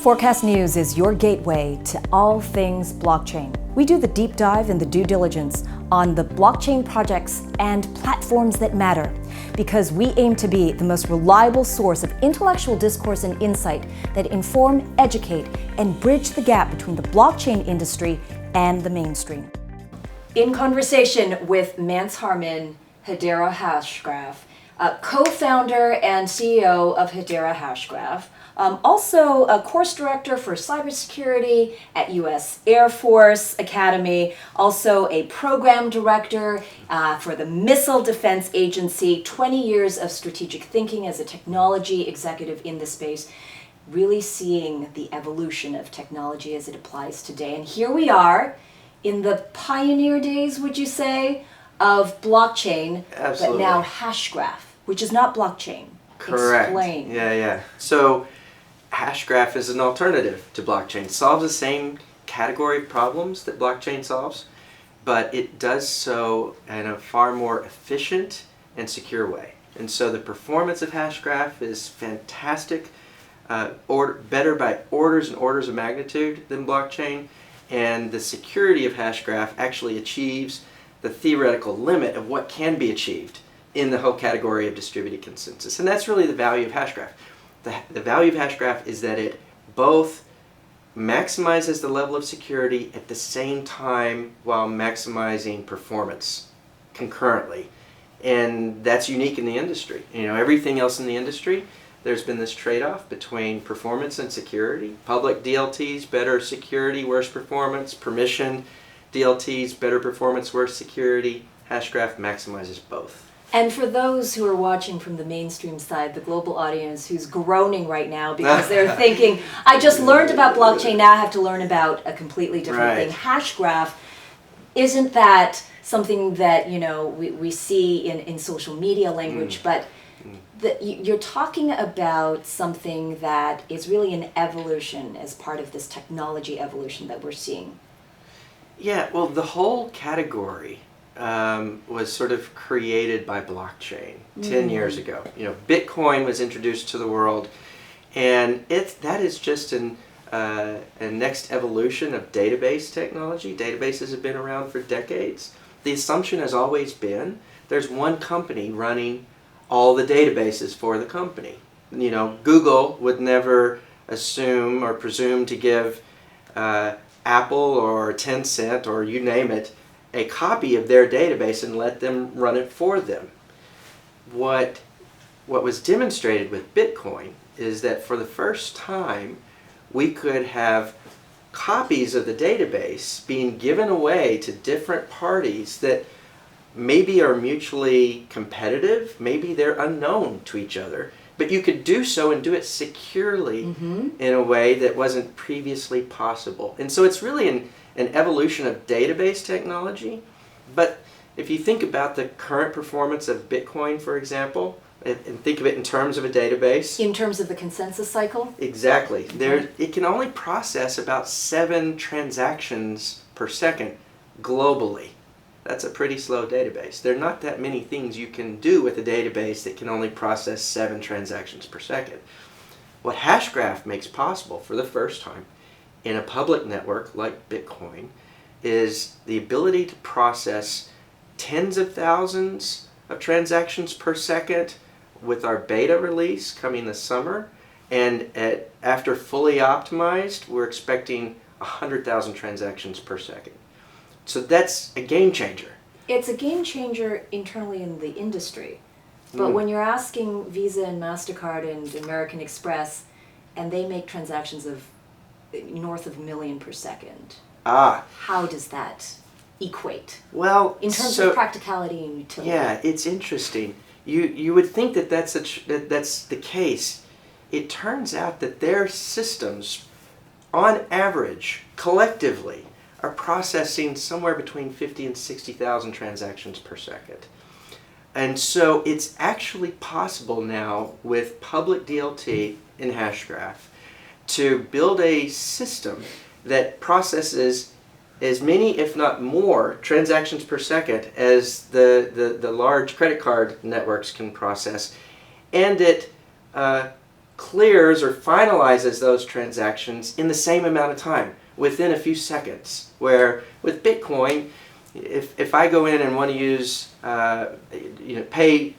Forkast.News is your gateway to all things blockchain. We do the deep dive and the due diligence on the blockchain projects and platforms that matter, because we aim to be the most reliable source of intellectual discourse and insight that inform, educate, and bridge the gap between the blockchain industry and the mainstream. In conversation with Mance Harmon, Hedera Hashgraph, co-founder and CEO of Hedera Hashgraph, also a course director for cybersecurity at U.S. Air Force Academy, also a program director for the Missile Defense Agency, 20 years of strategic thinking as a technology executive in the space, really seeing the evolution of technology as it applies today. And here we are in the pioneer days, would you say, of blockchain, Absolutely. but now Hashgraph, which is not blockchain. Correct. Explain. Yeah. So Hashgraph is an alternative to blockchain. It solves the same category of problems that blockchain solves, but it does so in a far more efficient and secure way. And so the performance of Hashgraph is fantastic, better by orders and orders of magnitude than blockchain, and the security of Hashgraph actually achieves the theoretical limit of what can be achieved in the whole category of distributed consensus. And that's really the value of Hashgraph. The value of Hashgraph is that it both maximizes the level of security at the same time while maximizing performance concurrently. And that's unique in the industry. You know, everything else in the industry, there's been this trade-off between performance and security. Public DLTs, better security, worse performance. Permission DLTs, better performance, worse security. Hashgraph maximizes both. And for those who are watching from the mainstream side, the global audience who's groaning right now because they're thinking, I just learned about blockchain, now I have to learn about a completely different thing. Hashgraph, isn't that something that, you know, we see in social media language, but you're talking about something that is really an evolution as part of this technology evolution that we're seeing. Yeah, well, the whole category was sort of created by blockchain 10 years ago. You know, Bitcoin was introduced to the world, and that is just a next evolution of database technology. Databases have been around for decades. The assumption has always been there's one company running all the databases for the company. You know, Google would never assume or presume to give Apple or Tencent or you name it a copy of their database and let them run it for them. What was demonstrated with Bitcoin is that for the first time we could have copies of the database being given away to different parties that maybe are mutually competitive, maybe they're unknown to each other, but you could do so and do it securely in a way that wasn't previously possible. And so it's really an evolution of database technology. But if you think about the current performance of Bitcoin, for example, and think of it in terms of a database. In terms of the consensus cycle? Exactly. It can only process about 7 transactions per second globally. That's a pretty slow database. There are not that many things you can do with a database that can only process 7 transactions per second. What Hashgraph makes possible for the first time in a public network like Bitcoin is the ability to process tens of thousands of transactions per second with our beta release coming this summer. And after fully optimized, we're expecting 100,000 transactions per second. So that's a game changer. It's a game changer internally in the industry. But when you're asking Visa and MasterCard and American Express, and they make transactions of north of 1 million per second, how does that equate? Well, in terms of practicality and utility. Yeah, it's interesting. You would think that that's the case. It turns out that their systems, on average, collectively, are processing somewhere between 50 and 60,000 transactions per second. And so it's actually possible now with public DLT in Hashgraph to build a system that processes as many, if not more, transactions per second as the large credit card networks can process. And it clears or finalizes those transactions in the same amount of time, within a few seconds. Where with Bitcoin, if I go in and want to use, pay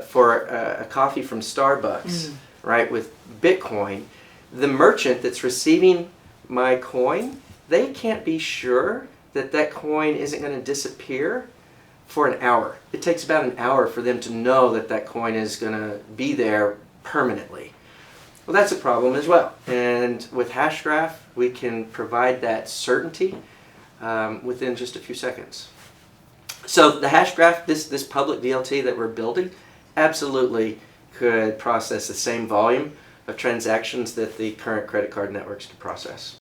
for a coffee from Starbucks, right, with Bitcoin, the merchant that's receiving my coin, they can't be sure that that coin isn't going to disappear for an hour. It takes about an hour for them to know that that coin is going to be there permanently. Well, that's a problem as well. And with Hashgraph, we can provide that certainty within just a few seconds. So the Hashgraph, this public DLT that we're building, absolutely could process the same volume of transactions that the current credit card networks can process.